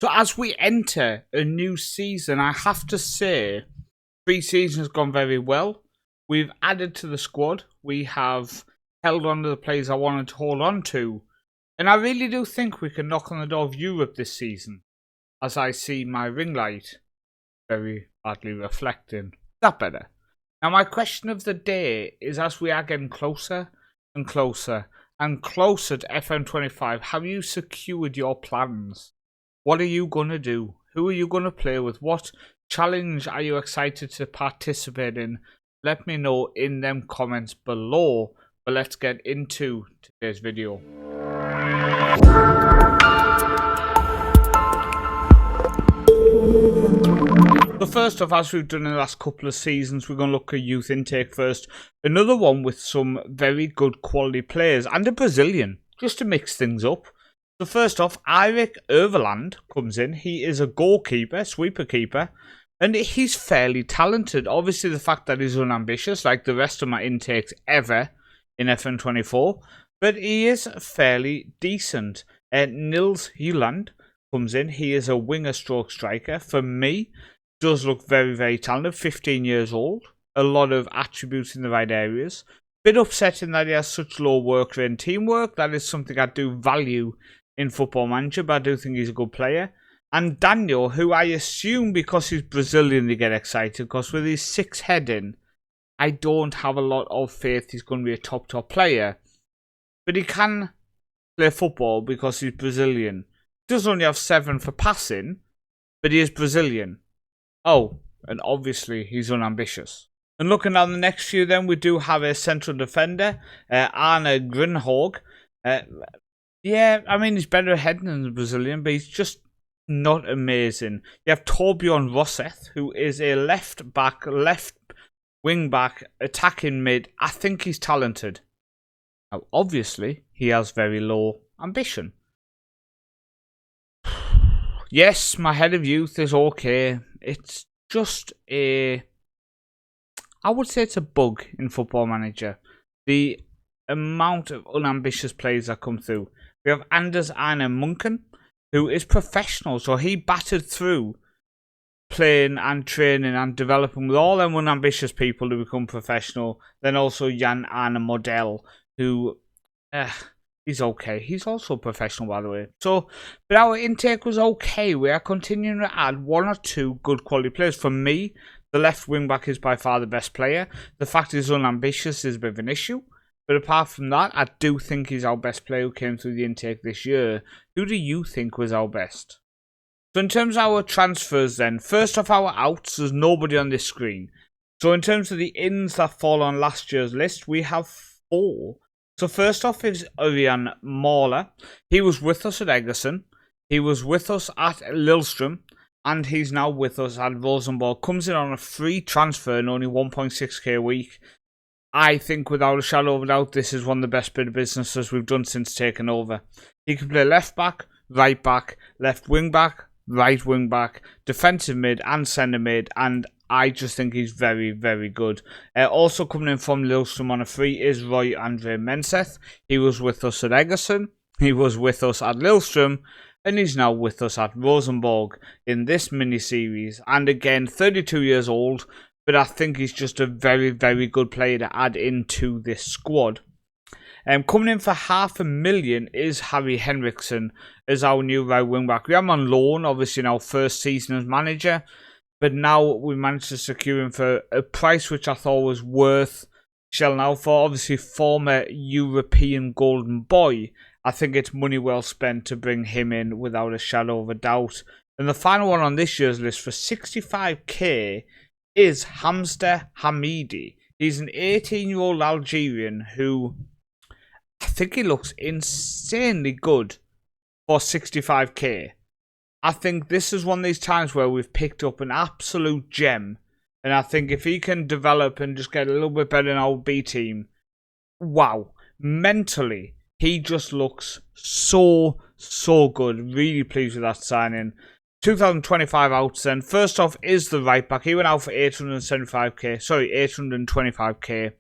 So as we enter a new season, I have to say, pre-season has gone very well. We've added to the squad. We have held on to the players I wanted to hold on to. And I really do think we can knock on the door of Europe this season, as I see my ring light very badly reflecting. That better. Now my question of the day is, as we are getting closer and closer and closer to FM25, have you secured your plans? What are you going to do? Who are you going to play with? What challenge are you excited to participate in? Let me know in them comments below. But let's get into today's video. So first off, as we've done in the last couple of seasons, we're going to look at youth intake first. Another one with some very good quality players and a Brazilian, just to mix things up. So first off, Eirik Overland comes in. He is a goalkeeper, sweeper keeper, and he's fairly talented. Obviously, the fact that he's unambitious, like the rest of my intakes ever in FM24, but he is fairly decent. Nils Hieland comes in. He is a winger stroke striker. For me, does look very, very talented. 15 years old. A lot of attributes in the right areas. Bit upsetting that he has such low work rate and teamwork. That is something I do value in Football Manager, but I do think he's a good player. And Daniel, who I assume because he's Brazilian they get excited, because with his 6 heading, I don't have a lot of faith he's going to be a top player. But he can play football because he's Brazilian. He does only have 7 for passing, but he is Brazilian. Oh, and obviously he's unambitious. And looking down the next few then, we do have a central defender, Arne Grunhog. Yeah, I mean, he's better at heading than the Brazilian, but he's just not amazing. You have Torbjorn Roseth, who is a left wing back, attacking mid. I think he's talented. Now, obviously, he has very low ambition. Yes, my head of youth is okay. It's just I would say it's a bug in Football Manager. The amount of unambitious players that come through. We have Anders Einar Munken, who is professional, so he battered through playing and training and developing with all them unambitious people to become professional. Then also Jan Arne Model, who he's okay. He's also professional, by the way. So, but our intake was okay. We are continuing to add 1 or 2 good quality players. For me, the left wing back is by far the best player. The fact he's unambitious is a bit of an issue. But apart from that, I do think he's our best player who came through the intake this year. Who do you think was our best? So in terms of our transfers then, first off our outs, there's nobody on this screen. So in terms of the ins that fall on last year's list, we have 4. So first off is Urian Mahler. He was with us at Egerson. He was with us at Lillestrøm. And he's now with us at Rosenborg. Comes in on a free transfer and only 1.6k a week. I think without a shadow of a doubt, this is one of the best bit of businesses we've done since taking over. He can play left back, right back, left wing back, right wing back, defensive mid and centre mid, and I just think he's very, very good. Also coming in from Lillestrøm on a free is Roy Andre Menseth. He was with us at Egerson, he was with us at Lillestrøm, and he's now with us at Rosenborg in this mini-series. And again, 32 years old, but I think he's just a very, very good player to add into this squad. Coming in for $500,000 is Harry Henriksen as our new right wing back. We have him on loan, obviously in our first season as manager, but now we managed to secure him for a price which I thought was worth shelling out for. Obviously, former European Golden Boy. I think it's money well spent to bring him in without a shadow of a doubt. And the final one on this year's list for 65k is Hamster Hamidi. He's an 18-year-old Algerian who I think he looks insanely good for 65k. I think this is one of these times where we've picked up an absolute gem. And I think if he can develop and just get a little bit better in our B team, wow. Mentally, he just looks so good. Really pleased with that signing. 2025 outs then. First off is the right back. He went out for 825k.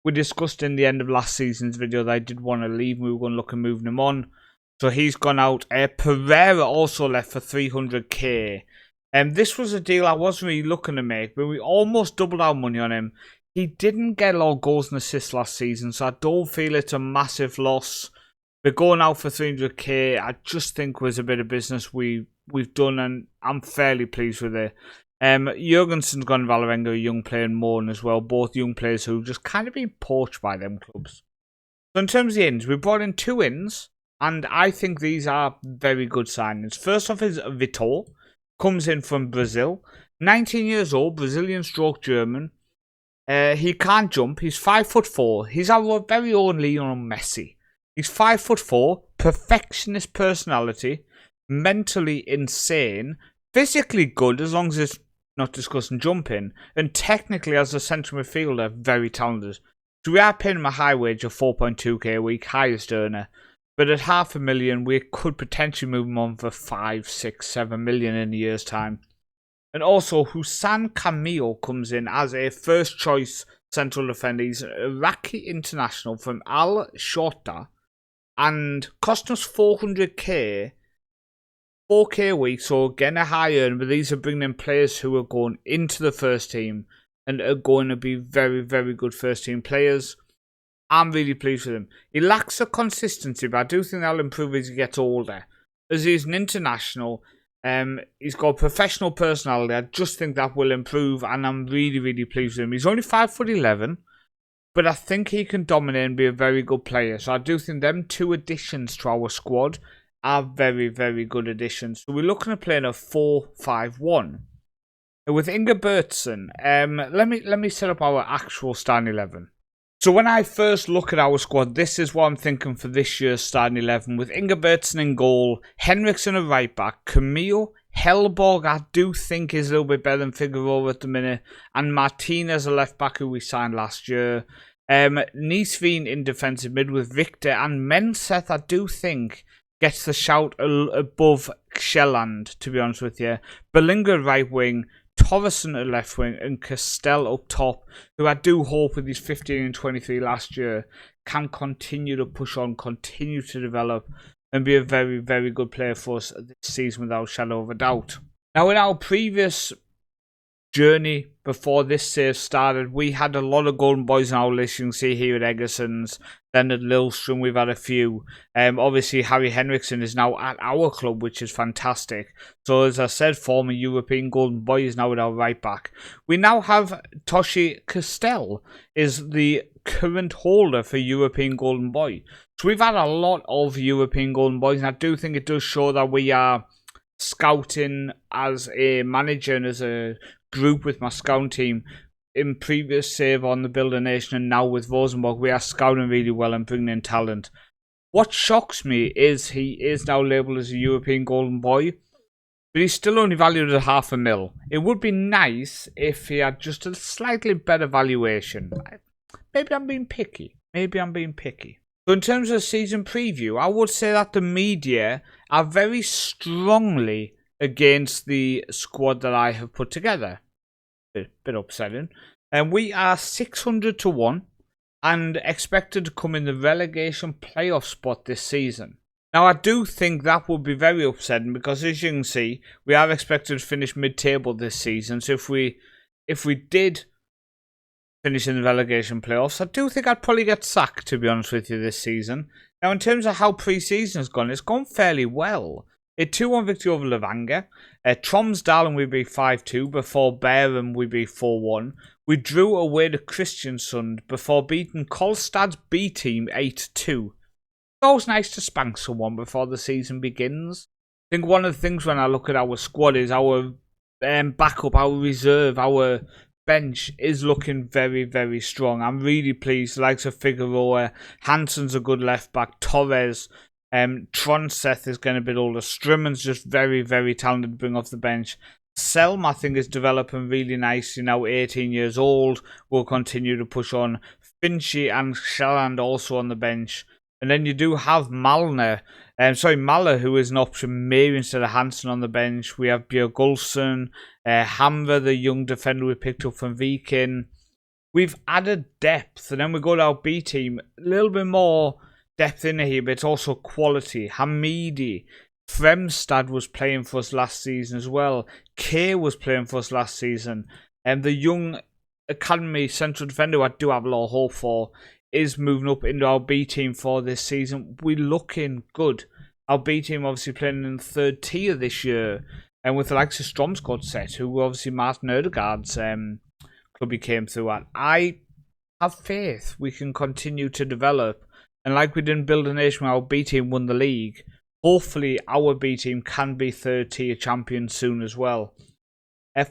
We discussed in the end of last season's video that I did want to leave. We were going to look at moving him on. So he's gone out. Pereira also left for 300k. This was a deal I wasn't really looking to make, but we almost doubled our money on him. He didn't get a lot of goals and assists last season, so I don't feel it's a massive loss. We're going out for 300k. I just think was a bit of business we've done, and I'm fairly pleased with it. Jurgensen's gone Valerenga, a young player, and Moan as well. Both young players who've just kind of been poached by them clubs. So in terms of the ins, we brought in 2 ins, and I think these are very good signings. First off is Vitor. Comes in from Brazil. 19 years old, Brazilian stroke German. He can't jump. He's 5'4". He's our very own Lionel Messi. He's 5'4", perfectionist personality, mentally insane, physically good as long as it's not discussing jumping, and technically as a central midfielder, very talented. So we are paying him a high wage of 4.2k a week, highest earner. But at $500,000, we could potentially move him on for 5, 6, 7 million in a year's time. And also, Hussein Camille comes in as a first-choice central defender. He's an Iraqi international from Al Shorta, and cost us 400k, 4k a week, so again a high earner, but these are bringing in players who are going into the first team and are going to be very, very good first-team players. I'm really pleased with him. He lacks the consistency, but I do think that'll improve as he gets older. As he's an international, he's got a professional personality. I just think that will improve, and I'm really, really pleased with him. He's only 5'11", but I think he can dominate and be a very good player. So I do think them 2 additions to our squad are very, very good additions. So we're looking at playing a 4-5-1. With Inga Bertsen, let me set up our actual starting 11. So when I first look at our squad, this is what I'm thinking for this year's starting 11. With Inga Bertsen in goal, Henriksen at right back, Camille, Hellborg I do think is a little bit better than Figueroa at the minute, and Martinez a left back who we signed last year. Nisveen in defensive mid with Victor, and Menseth I do think gets the shout above Shelland, to be honest with you. Bellinga right wing, Torreson at left wing, and Castell up top, who I do hope with his 15 and 23 last year can continue to push on, continue to develop, and be a very, very good player for us this season without a shadow of a doubt. Now, in our previous journey before this save started, we had a lot of golden boys in our list. You can see here at Eggerson's, then at Lillstrom we've had a few. Obviously Harry Henriksen is now at our club, which is fantastic. So as I said, former European golden boy is now at our right back. We now have Toshi Castell is the current holder for European golden boy. So we've had a lot of European golden boys, and I do think it does show that we are scouting as a manager and as a group with my scouting team. In previous save on the Builder Nation and now with Rosenborg, we are scouting really well and bringing in talent. What shocks me is he is now labelled as a European golden boy, but he's still only valued at $500,000. It would be nice if he had just a slightly better valuation. Maybe I'm being picky. So in terms of season preview, I would say that the media are very strongly against the squad that I have put together. Bit upsetting. And we are 600 to 1 and expected to come in the relegation playoff spot this season. Now, I do think that would be very upsetting because, as you can see, we are expected to finish mid-table this season. So if we did finish in the relegation playoffs, I do think I'd probably get sacked, to be honest with you, this season. Now, in terms of how pre-season has gone, it's gone fairly well. A 2-1 victory over Levanger. Tromsdalen we beat 5-2. Before Bærum we beat 4-1. We drew away to Kristiansund before beating Kolstad's B team 8-2. It's always nice to spank someone before the season begins. I think one of the things when I look at our squad is our backup, our reserve, our bench is looking very, very strong. I'm really pleased. The likes of Figueroa, Hansen's a good left back, Torres, Tronseth is getting a bit older. Strimman's just very, very talented to bring off the bench. Selm, I think, is developing really nicely now, 18 years old. Will continue to push on. Finchy and Shalland also on the bench. And then you do have Mahler, who is an option maybe instead of Hansen on the bench. We have Björgulfsson, Hamver, the young defender we picked up from Viking. We've added depth, and then we go to our B team, a little bit more depth in here, but it's also quality. Hamidi, Fremstad was playing for us last season as well. Kay was playing for us last season. And the young academy central defender, who I do have a lot of hope for, is moving up into our B team for this season. We're looking good. Our B team obviously playing in the third tier this year. And with the likes of Stromsgård set, who obviously Martin Ødegaard's club he came through at. I have faith we can continue to develop. And like we didn't build a nation where our B team won the league, hopefully our B team can be third tier champions soon as well.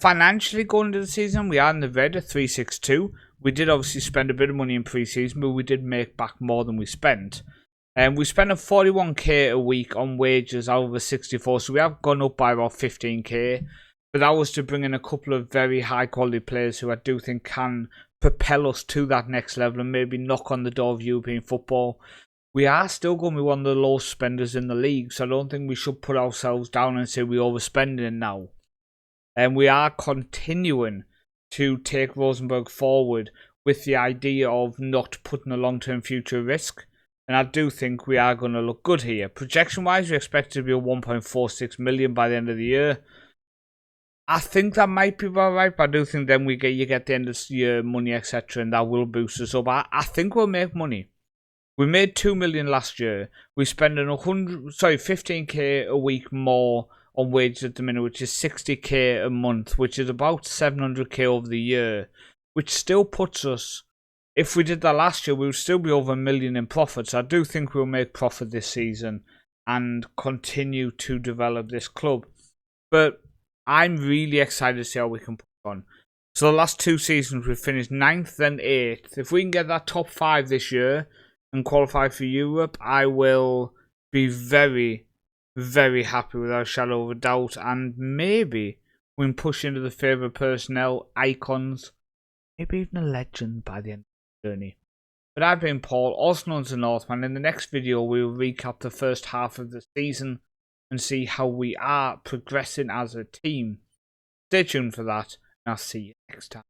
Financially going into the season, we are in the red at 362. We did obviously spend a bit of money in pre-season, but we did make back more than we spent. We spent a 41k a week on wages out of the 64, so we have gone up by about 15k. But that was to bring in a couple of very high quality players who I do think can propel us to that next level and maybe knock on the door of European football. We are still going to be one of the lowest spenders in the league, so I don't think we should put ourselves down and say we're overspending now. And we are continuing to take Rosenborg forward with the idea of not putting a long-term future at risk. And I do think we are going to look good here. Projection-wise, we expect to be a 1.46 million by the end of the year. I think that might be about right, but I do think then you get the end of the year money, etc., and that will boost us up. I think we'll make money. We made 2 million last year. We're spending 15k a week more on wages at the minute, which is 60k a month, which is about 700k over the year, which still puts us, if we did that last year, we would still be over 1 million in profits. So I do think we'll make profit this season and continue to develop this club. But I'm really excited to see how we can put on. So the last 2 seasons we've finished 9th then 8th. If we can get that top 5 this year and qualify for Europe, I will be very, very happy without a shadow of a doubt. And maybe we can push into the favourite personnel, icons, maybe even a legend by the end of the journey. But I've been Paul, also known as the Northman. In the next video, we will recap the first half of the season and see how we are progressing as a team. Stay tuned for that, and I'll see you next time.